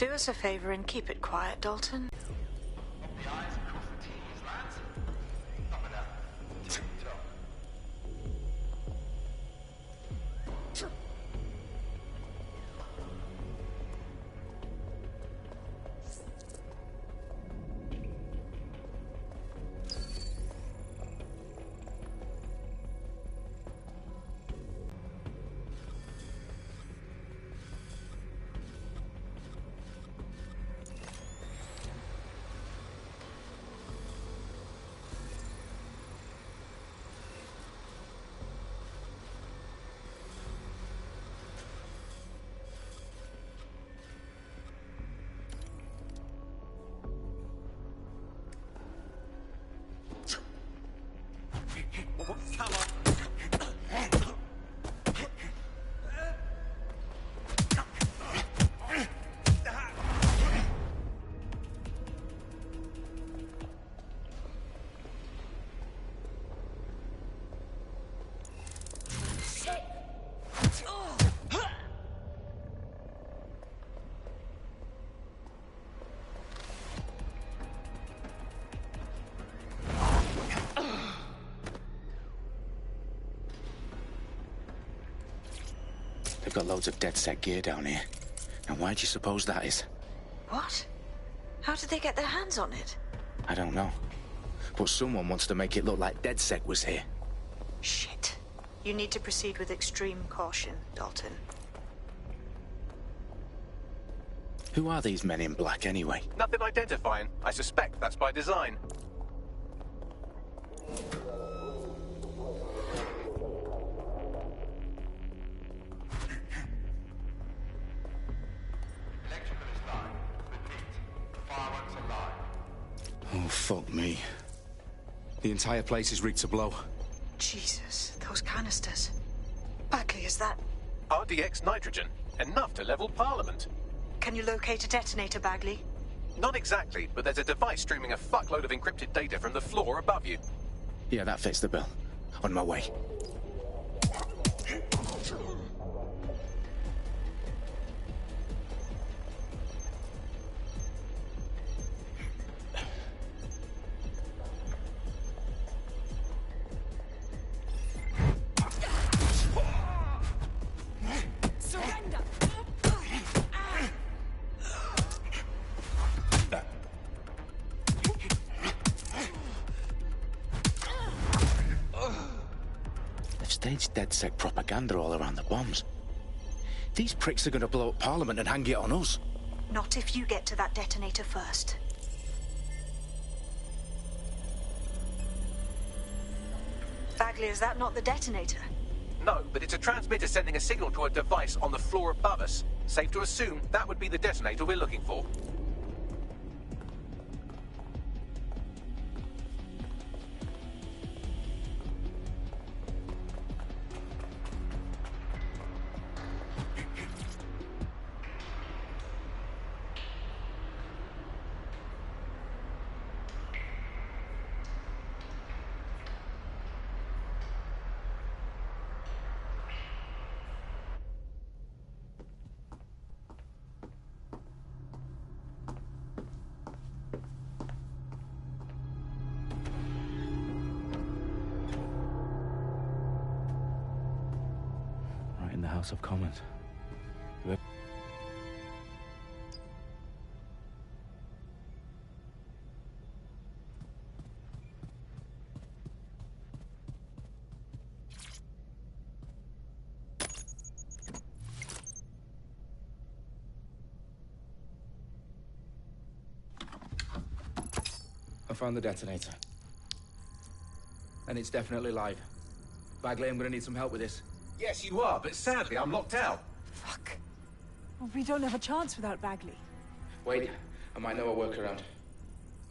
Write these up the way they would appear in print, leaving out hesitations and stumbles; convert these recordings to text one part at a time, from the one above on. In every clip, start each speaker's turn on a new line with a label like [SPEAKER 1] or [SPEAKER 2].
[SPEAKER 1] Do us a favor and keep it quiet, Dalton.
[SPEAKER 2] The I's cross the T's, lads. Top of that. Tip-top.
[SPEAKER 3] They've got loads of DedSec gear down here. And why do you suppose that is?
[SPEAKER 1] What? How did they get their hands on it?
[SPEAKER 3] I don't know. But someone wants to make it look like DedSec was here.
[SPEAKER 1] Shit. You need to proceed with extreme caution, Dalton.
[SPEAKER 3] Who are these men in black, anyway?
[SPEAKER 4] Nothing identifying. I suspect that's by design.
[SPEAKER 2] Electrical is live. Repeat. Fireworks are live.
[SPEAKER 5] Oh, fuck me. The entire place is rigged to blow.
[SPEAKER 1] Jesus, those canisters. Bagley, is that...
[SPEAKER 4] RDX nitrogen. Enough to level Parliament.
[SPEAKER 1] Can you locate a detonator, Bagley?
[SPEAKER 4] Not exactly, but there's a device streaming a fuckload of encrypted data from the floor above you.
[SPEAKER 3] Yeah, that fits the bill. On my way. Staged DedSec propaganda all around the bombs. These pricks are going to blow up Parliament and hang it on us.
[SPEAKER 1] Not if you get to that detonator first. Bagley, is that not the detonator?
[SPEAKER 4] No, but it's a transmitter sending a signal to a device on the floor above us. Safe to assume that would be the detonator we're looking for.
[SPEAKER 3] Right in the House of Commons. Whoever...
[SPEAKER 5] I found the detonator. And it's definitely live. Bagley, I'm gonna need some help with this.
[SPEAKER 4] Yes, you are, but sadly I'm locked out.
[SPEAKER 6] Fuck. Well, we don't have a chance without Bagley.
[SPEAKER 5] Wait, I might know a workaround.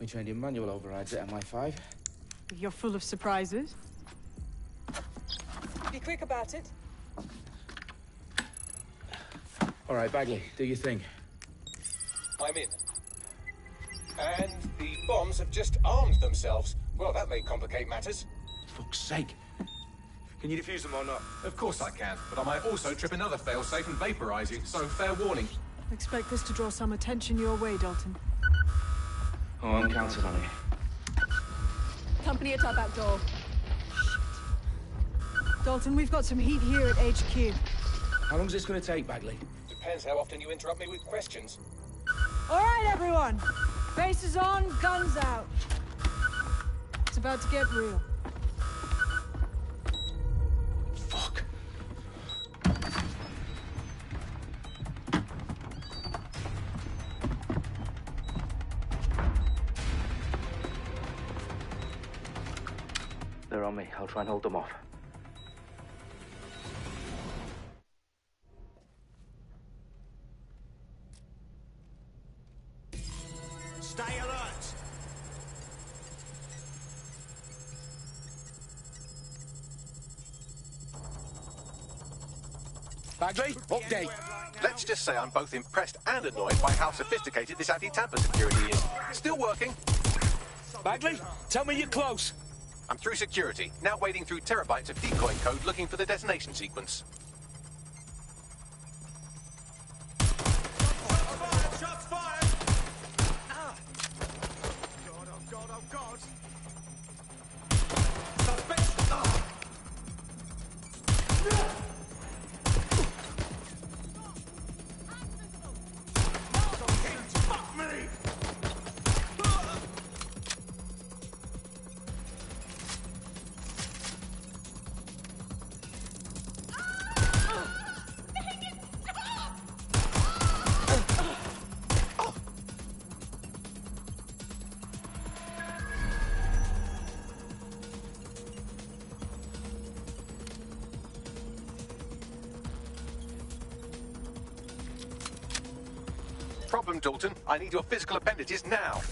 [SPEAKER 5] We trained in manual overrides at MI5.
[SPEAKER 6] You're full of surprises. Be quick about it.
[SPEAKER 5] All right, Bagley, do your thing.
[SPEAKER 4] I'm in. And the bombs have just armed themselves. Well, that may complicate matters.
[SPEAKER 3] Fuck's sake.
[SPEAKER 5] Can you defuse them or not?
[SPEAKER 4] Of course I can, but I might also trip another failsafe and vaporize you, so fair warning.
[SPEAKER 6] Expect this to draw some attention your way, Dalton.
[SPEAKER 5] Oh, I'm counting on it.
[SPEAKER 6] Company at our back door. Dalton, we've got some heat here at HQ.
[SPEAKER 5] How long's this gonna take, Bagley?
[SPEAKER 4] Depends how often you interrupt me with questions.
[SPEAKER 6] All right, everyone. Faces on, guns out. It's about to get real.
[SPEAKER 3] Fuck.
[SPEAKER 5] They're on me. I'll try and hold them off.
[SPEAKER 7] Stay alert!
[SPEAKER 3] Bagley, update.
[SPEAKER 4] Let's just say I'm both impressed and annoyed by how sophisticated this anti-tamper security is. Still working.
[SPEAKER 3] Bagley, tell me you're close.
[SPEAKER 4] I'm through security, now wading through terabytes of decoy code looking for the detonation sequence.
[SPEAKER 7] Shots fired! Ah. God, oh God, oh God! Suspect! Ah. Fuck me!
[SPEAKER 4] Problem, Dalton. I need your physical appendages now.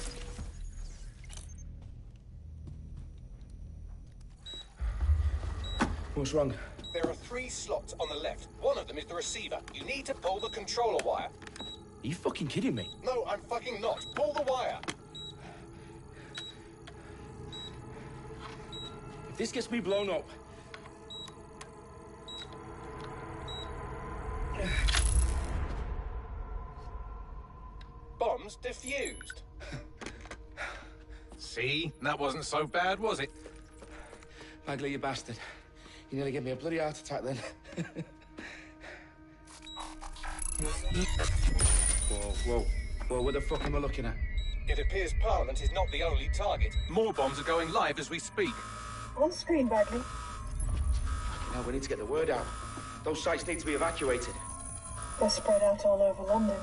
[SPEAKER 5] What's wrong?
[SPEAKER 4] There are 3 slots on the left. One of them is the receiver. You need to pull the controller wire.
[SPEAKER 3] Are you fucking kidding me?
[SPEAKER 4] No, I'm fucking not. Pull the wire.
[SPEAKER 5] If this gets me blown up...
[SPEAKER 4] Bombs defused. See? That wasn't so bad, was it?
[SPEAKER 5] Bagley, you bastard. You nearly gave me a bloody heart attack then. Whoa, what the fuck am I looking at?
[SPEAKER 4] It appears Parliament is not the only target. More bombs are going live as we speak.
[SPEAKER 6] On screen, Bagley.
[SPEAKER 5] Now we need to get the word out. Those sites need to be evacuated.
[SPEAKER 8] They're spread out all over London.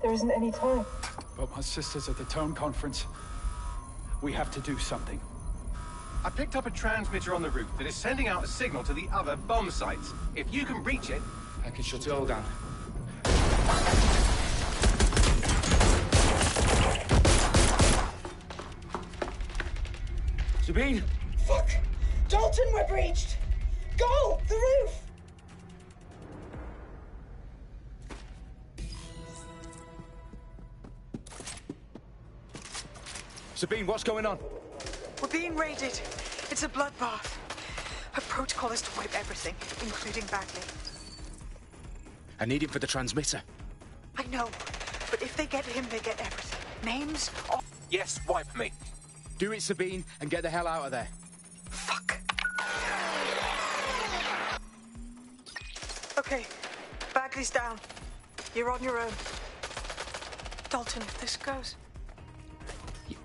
[SPEAKER 8] There isn't any time.
[SPEAKER 9] But my sister's at the town conference. We have to do something.
[SPEAKER 4] I picked up a transmitter on the roof that is sending out a signal to the other bomb sites. If you can reach it...
[SPEAKER 5] I can shut it all down. Sabine!
[SPEAKER 8] Fuck! Dalton, we're breached! Go! The roof!
[SPEAKER 3] Sabine, what's going on?
[SPEAKER 1] We're being raided. It's a bloodbath. Our protocol is to wipe everything, including Bagley.
[SPEAKER 3] I need him for the transmitter.
[SPEAKER 1] I know, but if they get him, they get everything. Names, all...
[SPEAKER 4] Yes, wipe me.
[SPEAKER 3] Do it, Sabine, and get the hell out of there.
[SPEAKER 1] Fuck. Okay, Bagley's down. You're on your own. Dalton, if this goes...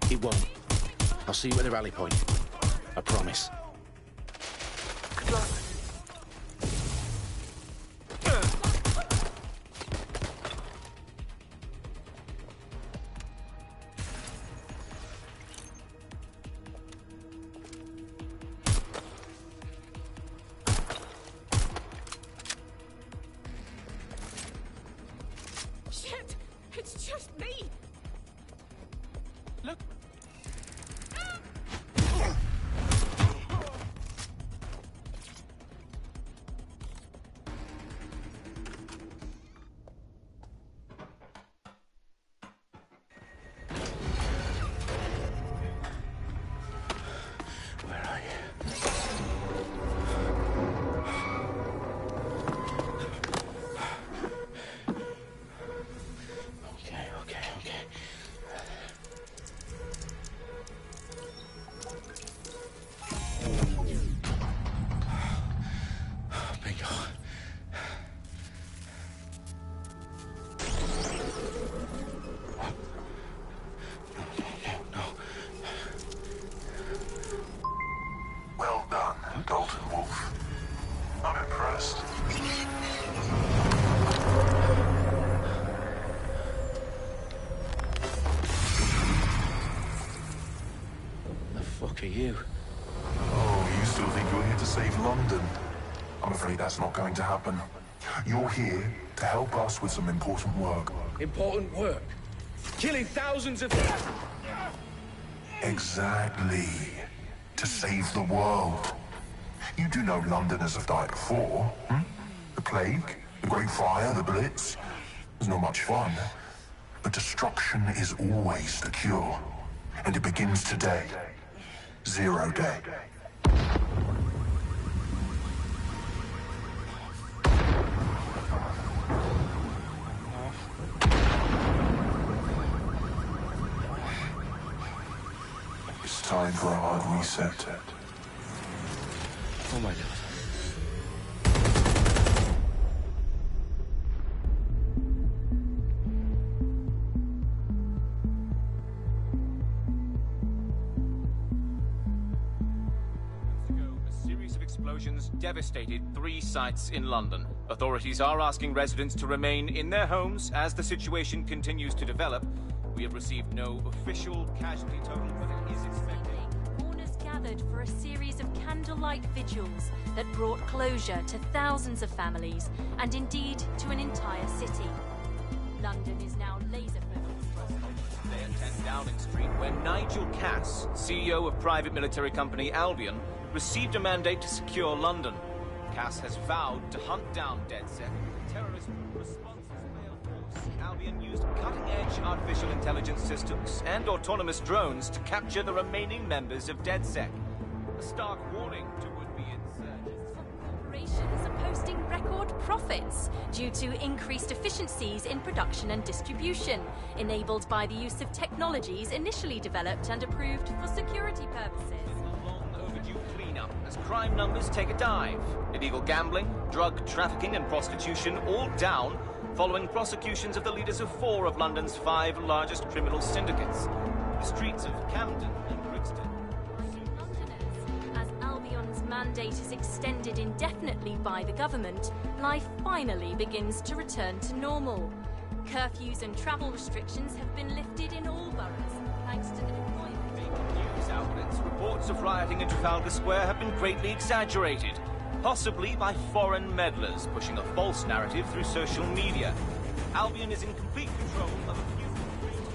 [SPEAKER 3] It won't. I'll see you at the rally point. I promise.
[SPEAKER 1] Good luck.
[SPEAKER 6] Shit! It's just me!
[SPEAKER 9] Look.
[SPEAKER 3] you?
[SPEAKER 10] Oh, you still think you're here to save London? I'm afraid that's not going to happen. You're here to help us with some important work.
[SPEAKER 5] Important work? Killing thousands of...
[SPEAKER 10] Exactly. To save the world. You do know Londoners have died before, hmm? The plague, the Great Fire, the Blitz. It's not much fun. But destruction is always the cure. And it begins today. Zero Day. It's time for a hard reset.
[SPEAKER 3] Oh my God.
[SPEAKER 11] Explosions devastated 3 sites in London. Authorities are asking residents to remain in their homes as the situation continues to develop. We have received no official casualty total, but it is expected.
[SPEAKER 12] Mourners gathered for a series of candlelight vigils that brought closure to thousands of families and indeed to an entire city. London is now laser-focused.
[SPEAKER 11] Today at 10 Downing Street, where Nigel Cass, CEO of private military company Albion, received a mandate to secure London. Cass has vowed to hunt down DedSec. Terrorist responses failed force. Albion used cutting-edge artificial intelligence systems and autonomous drones to capture the remaining members of DedSec. A stark warning to would-be insurgents.
[SPEAKER 12] Corporations are posting record profits due to increased efficiencies in production and distribution, enabled by the use of technologies initially developed and approved for security purposes.
[SPEAKER 11] As crime numbers take a dive. Illegal gambling, drug trafficking and prostitution all down following prosecutions of the leaders of 4 of London's 5 largest criminal syndicates. The streets of Camden and Brixton.
[SPEAKER 12] Londoners, as Albion's mandate is extended indefinitely by the government, life finally begins to return to normal. Curfews and travel restrictions have been lifted in all boroughs, thanks to the deployment.
[SPEAKER 11] News outlets, reports of rioting in Trafalgar Square have been greatly exaggerated, possibly by foreign meddlers pushing a false narrative through social media. Albion is in complete control of a few...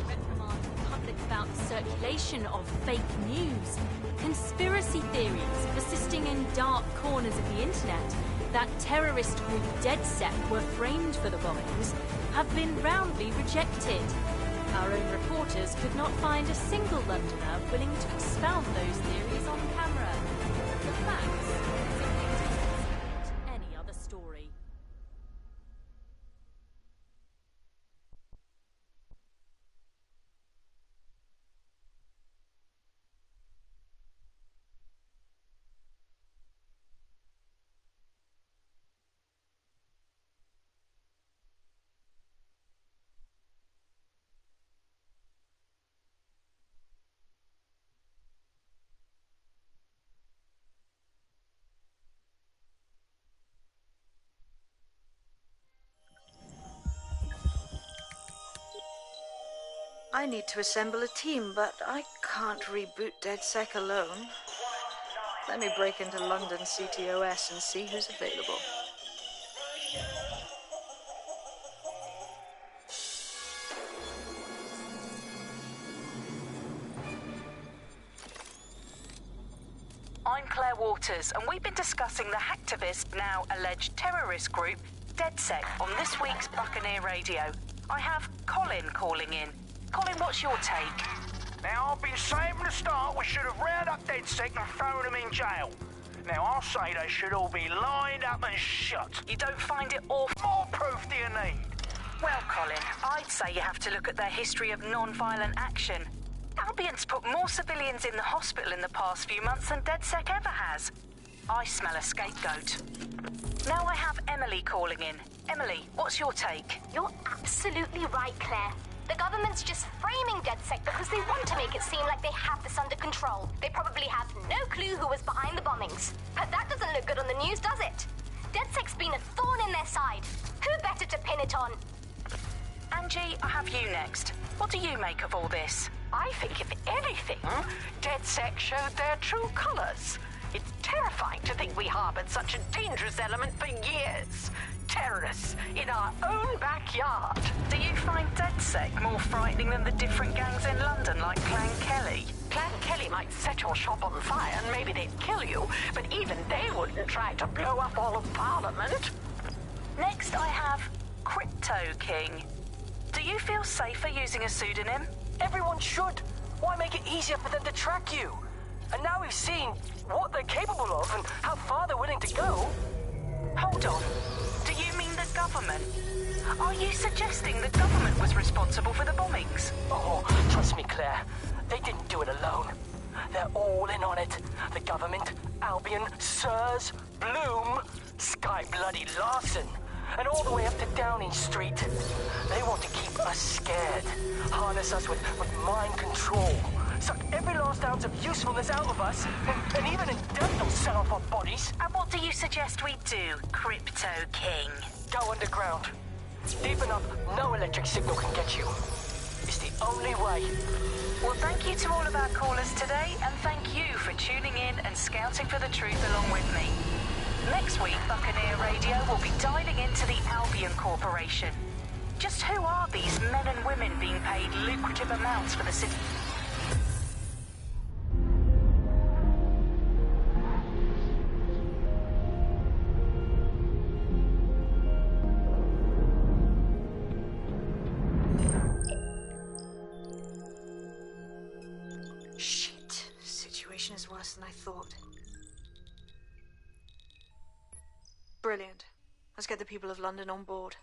[SPEAKER 12] reprimand the public about the circulation of fake news, conspiracy theories persisting in dark corners of the internet that terrorist group DedSec were framed for the bombings have been roundly rejected. Our own reporters could not find a single Londoner willing to expound those theories on camera. The facts simply don't support any other story.
[SPEAKER 1] I need to assemble a team, but I can't reboot DedSec alone. Let me break into London CTOS and see who's available.
[SPEAKER 13] I'm Claire Waters, and we've been discussing the hacktivist, now alleged terrorist group, DedSec, on this week's Buccaneer Radio. I have Colin calling in. Colin, what's your take?
[SPEAKER 7] Now, I've been saying from the start we should have rounded up DedSec and thrown them in jail. Now, I'll say they should all be lined up and shot.
[SPEAKER 13] You don't find it awful?
[SPEAKER 7] More proof do you need?
[SPEAKER 13] Well, Colin, I'd say you have to look at their history of non-violent action. Albion's put more civilians in the hospital in the past few months than DedSec ever has. I smell a scapegoat. Now I have Emily calling in. Emily, what's your take?
[SPEAKER 14] You're absolutely right, Claire. The government's just framing DedSec because they want to make it seem like they have this under control. They probably have no clue who was behind the bombings. But that doesn't look good on the news, does it? DedSec's been a thorn in their side. Who better to pin it on?
[SPEAKER 13] Angie, I have you next. What do you make of all this? I think, if anything, DedSec showed their true colors. It's terrifying to think we harbored such a dangerous element for years. Terrorists in our own backyard. Do you find DedSec more frightening than the different gangs in London, like Clan Kelly? Clan Kelly might set your shop on fire and maybe they'd kill you, but even they wouldn't try to blow up all of Parliament. Next, I have Crypto King. Do you feel safer using a pseudonym?
[SPEAKER 15] Everyone should. Why make it easier for them to track you? And now we've seen what they're capable of and how far they're willing to go.
[SPEAKER 13] Hold on. Do you mean the government? Are you suggesting the government was responsible for the bombings?
[SPEAKER 15] Oh, trust me, Claire. They didn't do it alone. They're all in on it. The government, Albion, Sirs, Bloom, Sky Bloody Larson, and all the way up to Downing Street. They want to keep us scared, harness us with mind control, suck every last ounce of usefulness out of us, and even in death they'll sell off our bodies.
[SPEAKER 13] And what do you suggest we do, Crypto King?
[SPEAKER 15] Go underground. Deep enough, no electric signal can get you. It's the only way.
[SPEAKER 13] Well, thank you to all of our callers today, and thank you for tuning in and scouting for the truth along with me. Next week, Buccaneer Radio will be diving into the Albion Corporation. Just who are these men and women being paid lucrative amounts for the city?
[SPEAKER 1] Shit. Situation is worse than I thought. Brilliant. Let's get the people of London on board.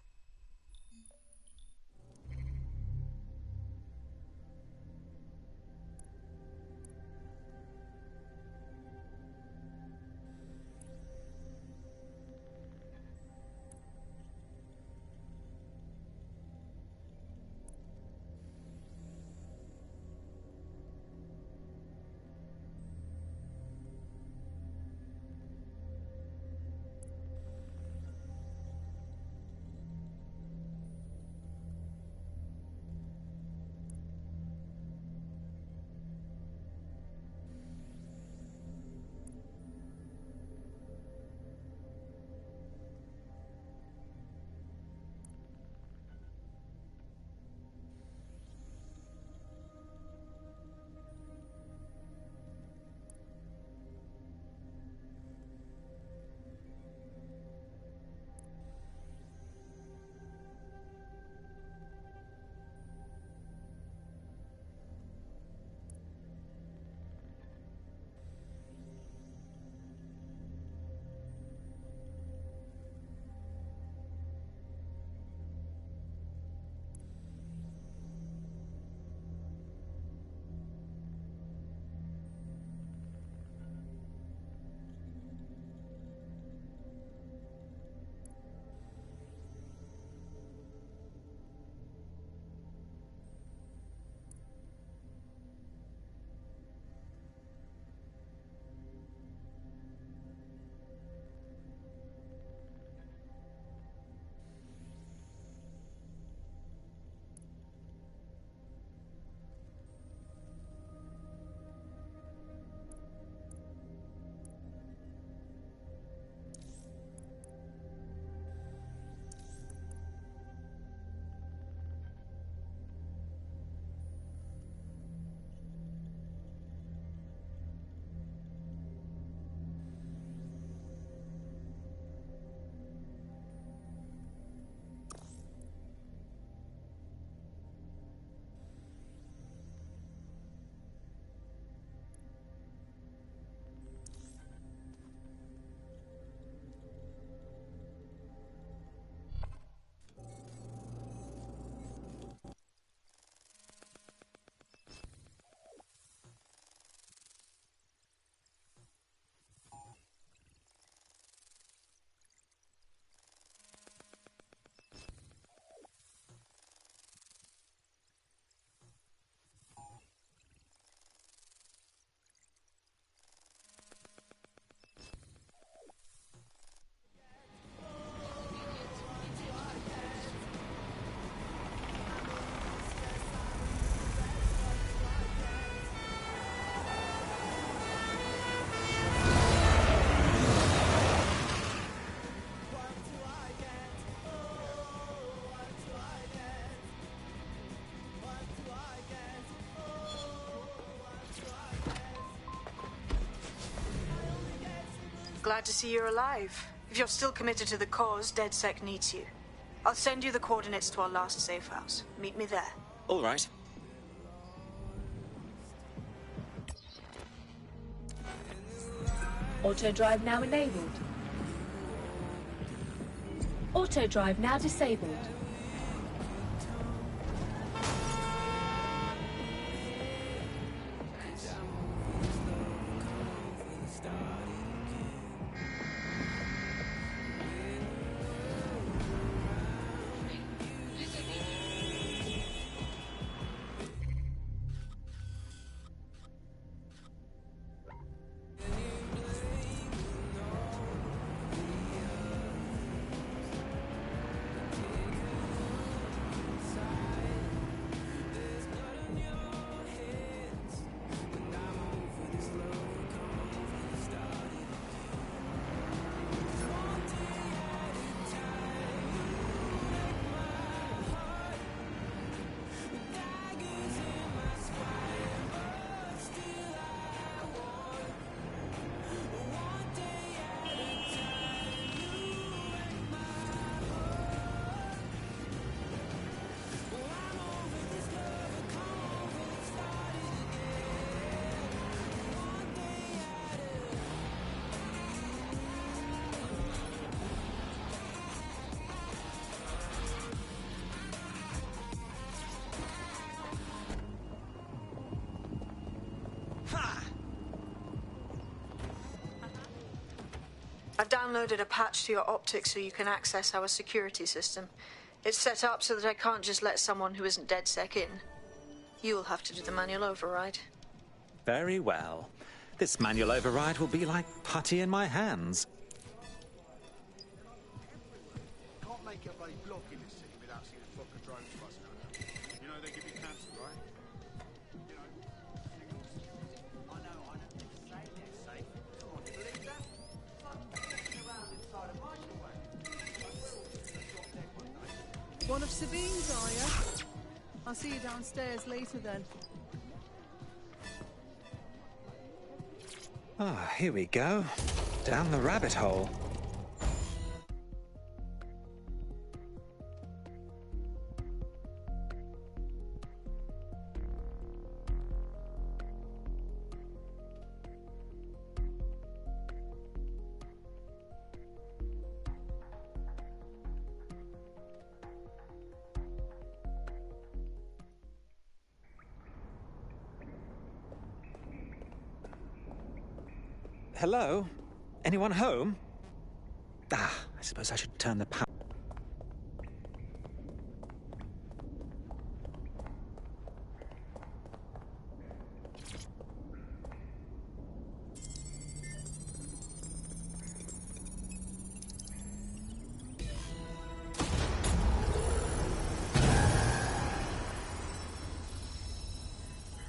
[SPEAKER 1] Glad to see you're alive. If you're still committed to the cause, DedSec needs you. I'll send you the coordinates to our last safe house. Meet me there.
[SPEAKER 16] All right.
[SPEAKER 12] Auto drive now enabled. Auto drive now disabled.
[SPEAKER 1] I've downloaded a patch to your optics so you can access our security system. It's set up so that I can't just let someone who isn't DedSec in. You'll have to do the manual override.
[SPEAKER 16] Very well. This manual override will be like putty in my hands.
[SPEAKER 17] Can't make a bloody block in this city without seeing a fucking drone bus now. You know they give you cancer, right? You know. I know. Say they're safe. Come on, you believe that?
[SPEAKER 6] One of Sabine's, are you? I'll see you downstairs later then.
[SPEAKER 16] Ah, here we go. Down the rabbit hole. Hello? Anyone home? Ah, I suppose I should turn the power.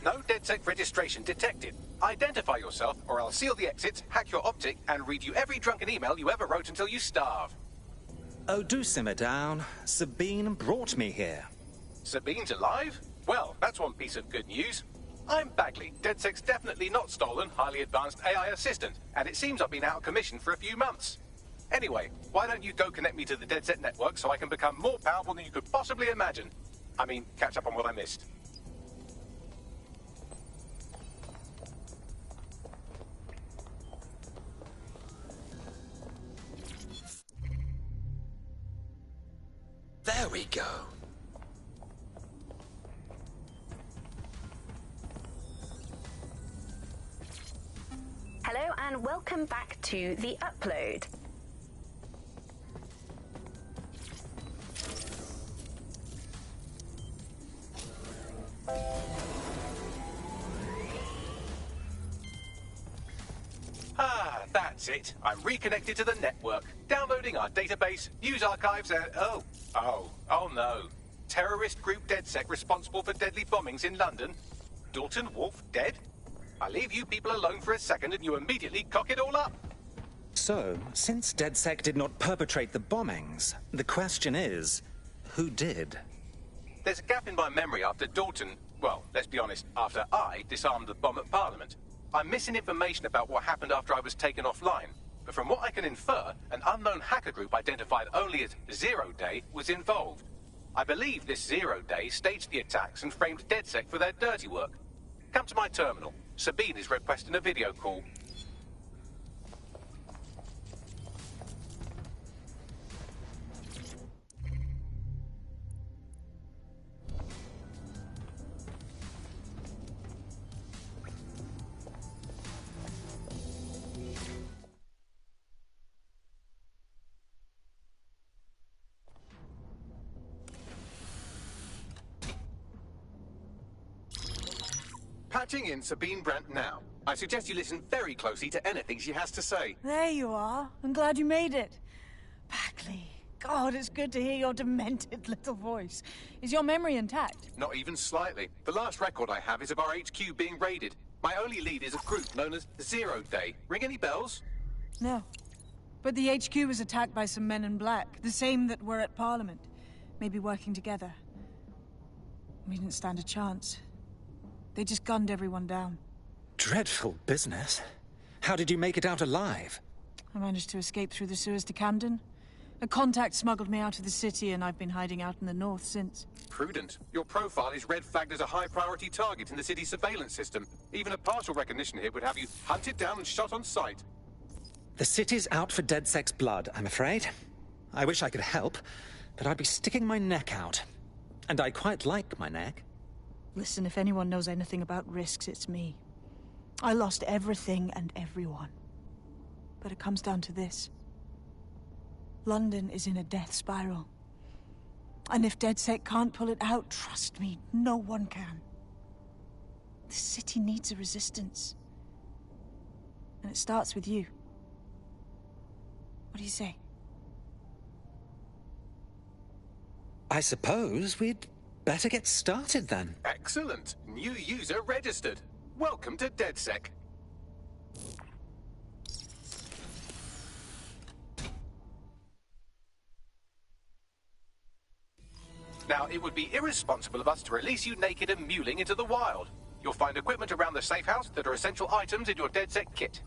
[SPEAKER 4] No DedSec registration detected. Identify yourself, or I'll seal the exits, hack your optic, and read you every drunken email you ever wrote until you starve.
[SPEAKER 16] Oh, do simmer down. Sabine brought me here.
[SPEAKER 4] Sabine's alive? Well, that's one piece of good news. I'm Bagley, DedSec's definitely not stolen, highly advanced AI assistant, and it seems I've been out of commission for a few months. Anyway, why don't you go connect me to the DedSec network so I can become more powerful than you could possibly imagine? I mean, catch up on what I missed.
[SPEAKER 3] There we go.
[SPEAKER 13] Hello and welcome back to The Upload.
[SPEAKER 4] Ah, that's it. I'm reconnected to the network, downloading our database, news archives, and oh no. Terrorist group DedSec responsible for deadly bombings in London. Dalton Wolf dead? I leave you people alone for a second and you immediately cock it all up.
[SPEAKER 16] So, since DedSec did not perpetrate the bombings, the question is, who did?
[SPEAKER 4] There's a gap in my memory after Dalton, well, let's be honest, after I disarmed the bomb at Parliament. I'm missing information about what happened after I was taken offline, but from what I can infer, an unknown hacker group identified only as Zero Day was involved. I believe this 0 Day staged the attacks and framed DedSec for their dirty work. Come to my terminal. Sabine is requesting a video call. Patching in Sabine Brandt now. I suggest you listen very closely to anything she has to say.
[SPEAKER 6] There you are. I'm glad you made it. Bagley. God, it's good to hear your demented little voice. Is your memory intact?
[SPEAKER 4] Not even slightly. The last record I have is of our HQ being raided. My only lead is a group known as 0 Day. Ring any bells?
[SPEAKER 6] No. But the HQ was attacked by some men in black, the same that were at Parliament. Maybe working together. We didn't stand a chance. They just gunned everyone down.
[SPEAKER 16] Dreadful business. How did you make it out alive?
[SPEAKER 6] I managed to escape through the sewers to Camden. A contact smuggled me out of the city, and I've been hiding out in the north since.
[SPEAKER 4] Prudent. Your profile is red flagged as a high-priority target in the city's surveillance system. Even a partial recognition hit would have you hunted down and shot on sight.
[SPEAKER 16] The city's out for DedSec's blood, I'm afraid. I wish I could help, but I'd be sticking my neck out. And I quite like my neck.
[SPEAKER 6] Listen, if anyone knows anything about risks, it's me. I lost everything and everyone. But it comes down to this. London is in a death spiral. And if DedSec can't pull it out, trust me, no one can. The city needs a resistance. And it starts with you. What do you say?
[SPEAKER 16] I suppose we'd better get started then.
[SPEAKER 4] Excellent. New user registered. Welcome to DedSec. Now, it would be irresponsible of us to release you naked and mewling into the wild. You'll find equipment around the safe house that are essential items in your DedSec kit.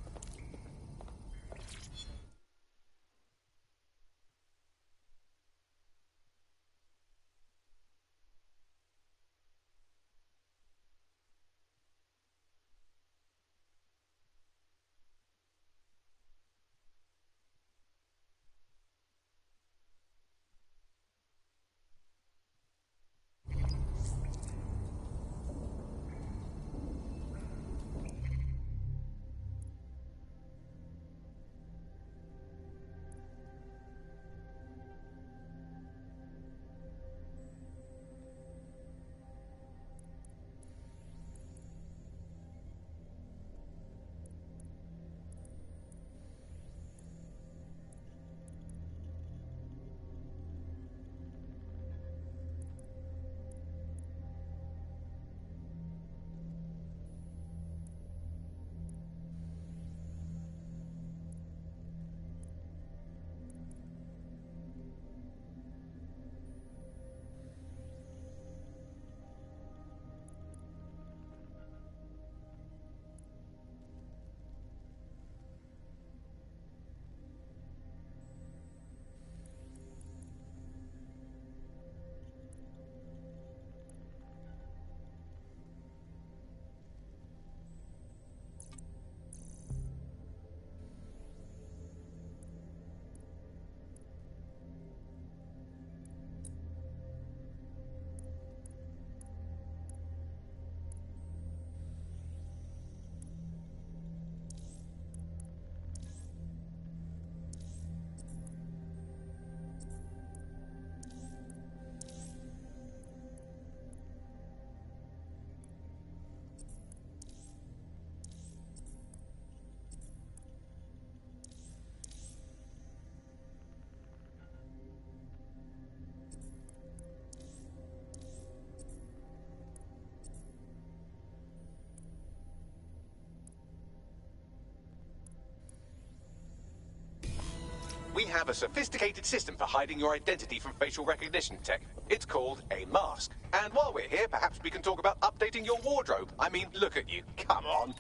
[SPEAKER 4] We have a sophisticated system for hiding your identity from facial recognition tech. It's called a mask. And while we're here, perhaps we can talk about updating your wardrobe. I mean, look at you. Come on.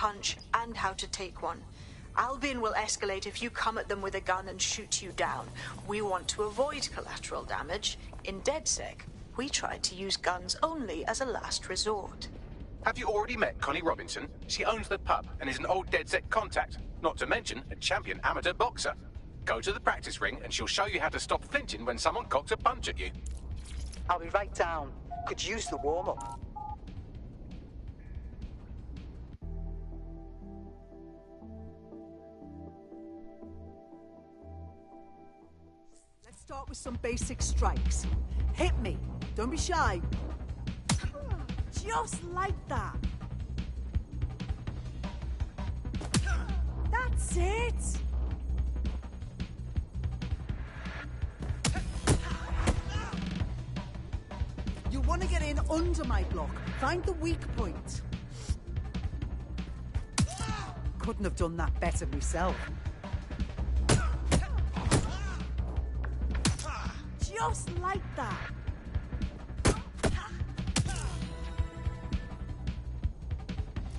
[SPEAKER 1] punch and how to take one. Albion will escalate if you come at them with a gun and shoot you down. We want to avoid collateral damage. In DedSec, we try to use guns only as a last resort.
[SPEAKER 4] Have you already met Connie Robinson? She owns the pub and is an old DedSec contact, not to mention a champion amateur boxer. Go to the practice ring and she'll show you how to stop flinching when someone cocks a punch at you.
[SPEAKER 18] I'll be right down. Could use the warm-up.
[SPEAKER 19] Let's start with some basic strikes. Hit me. Don't be shy. Just like that. That's it. You want to get in under my block. Find the weak point. Couldn't have done that better myself. Just like that.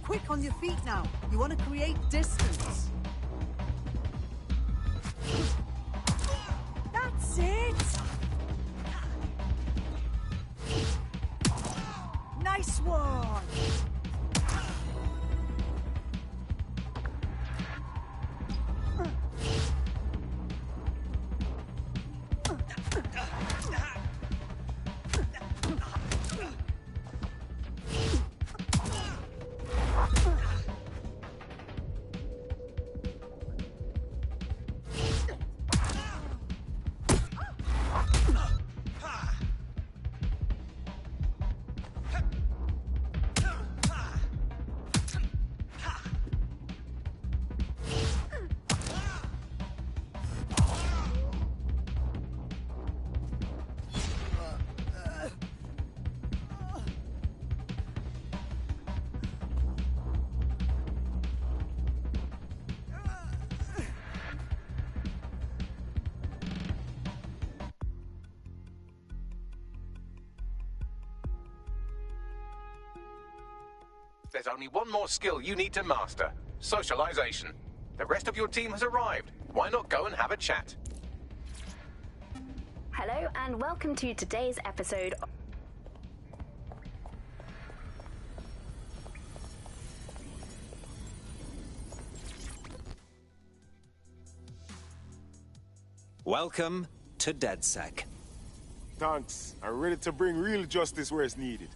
[SPEAKER 19] Quick on your feet now. You want to create distance. That's it. Nice one.
[SPEAKER 4] There's only one more skill you need to master: socialization. The rest of your team has arrived. Why not go and have a chat?
[SPEAKER 20] Hello and welcome to today's episode.
[SPEAKER 16] Welcome to DedSec.
[SPEAKER 21] Thanks. I'm ready to bring real justice where it's needed.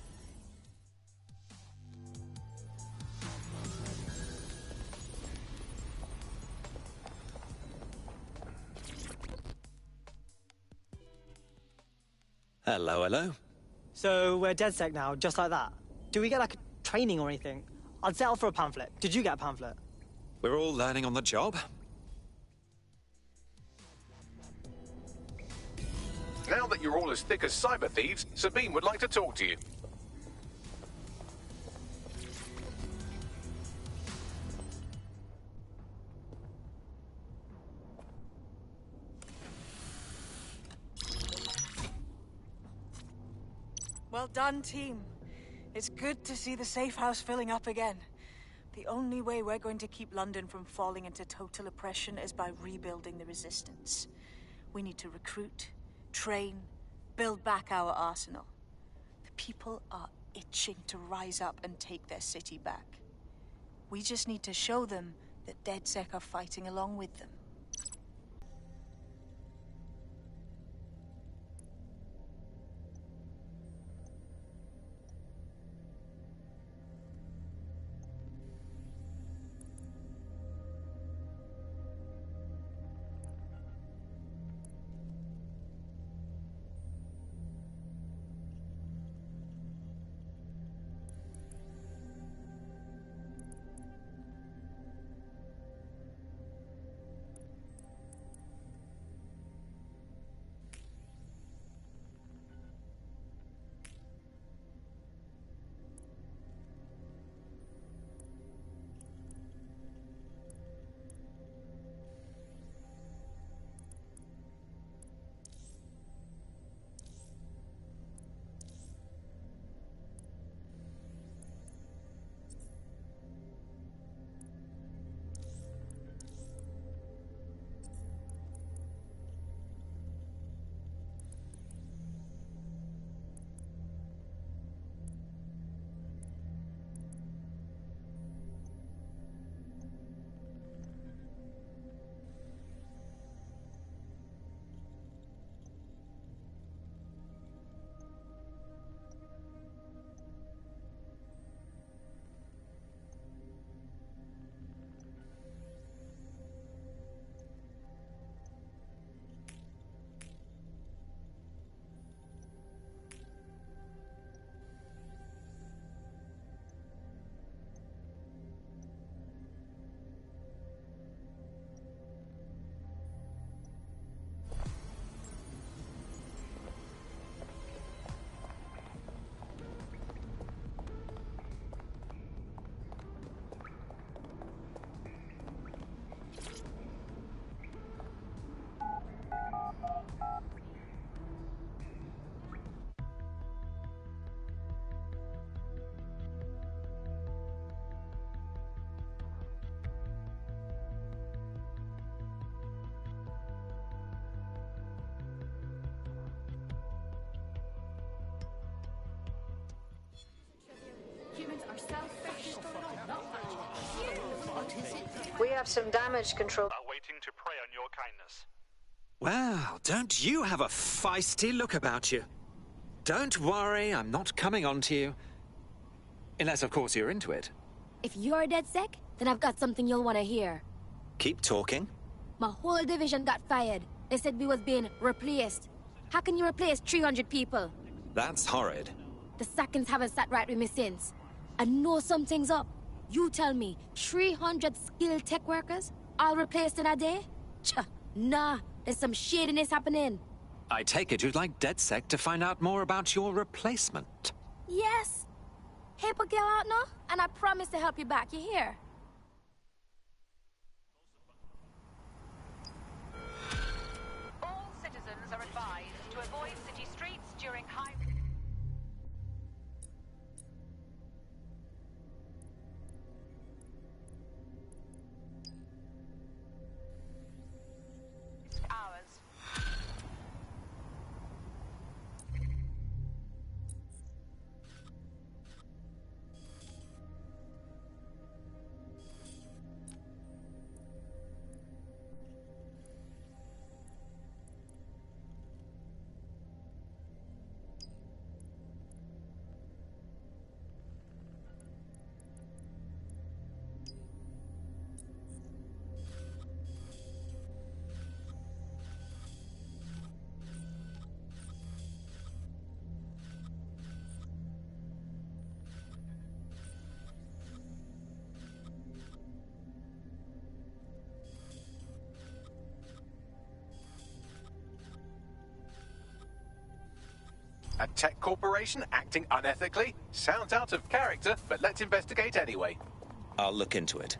[SPEAKER 16] Hello, hello.
[SPEAKER 22] So we're DedSec now, just like that. Do we get like a training or anything? I'd settle for a pamphlet. Did you get a pamphlet?
[SPEAKER 16] We're all learning on the job.
[SPEAKER 4] Now that you're all as thick as cyber thieves, Sabine would like to talk to you.
[SPEAKER 6] Well done, team. It's good to see the safe house filling up again. The only way we're going to keep London from falling into total oppression is by rebuilding the resistance. We need to recruit, train, build back our arsenal. The people are itching to rise up and take their city back. We just need to show them that DedSec are fighting along with them.
[SPEAKER 1] have some damage control.
[SPEAKER 2] Waiting to prey on your kindness.
[SPEAKER 16] Well, don't you have a feisty look about you? Don't worry, I'm not coming on to you. Unless, of course, you're into it.
[SPEAKER 8] If you're a DedSec, then I've got something you'll want to hear.
[SPEAKER 16] Keep talking.
[SPEAKER 8] My whole division got fired. They said we was being replaced. How can you replace 300 people?
[SPEAKER 16] That's horrid.
[SPEAKER 8] The seconds haven't sat right with me since. I know something's up. You tell me, 300 skilled tech workers, all replaced in a day? Nah, there's some shadiness happening.
[SPEAKER 16] I take it you'd like DedSec to find out more about your replacement.
[SPEAKER 8] Yes. Help a girl out now, and I promise to help you back. You hear?
[SPEAKER 13] All citizens are advised to avoid city streets during high... hours.
[SPEAKER 4] A tech corporation acting unethically? Sounds out of character, but let's investigate anyway.
[SPEAKER 16] I'll look into it.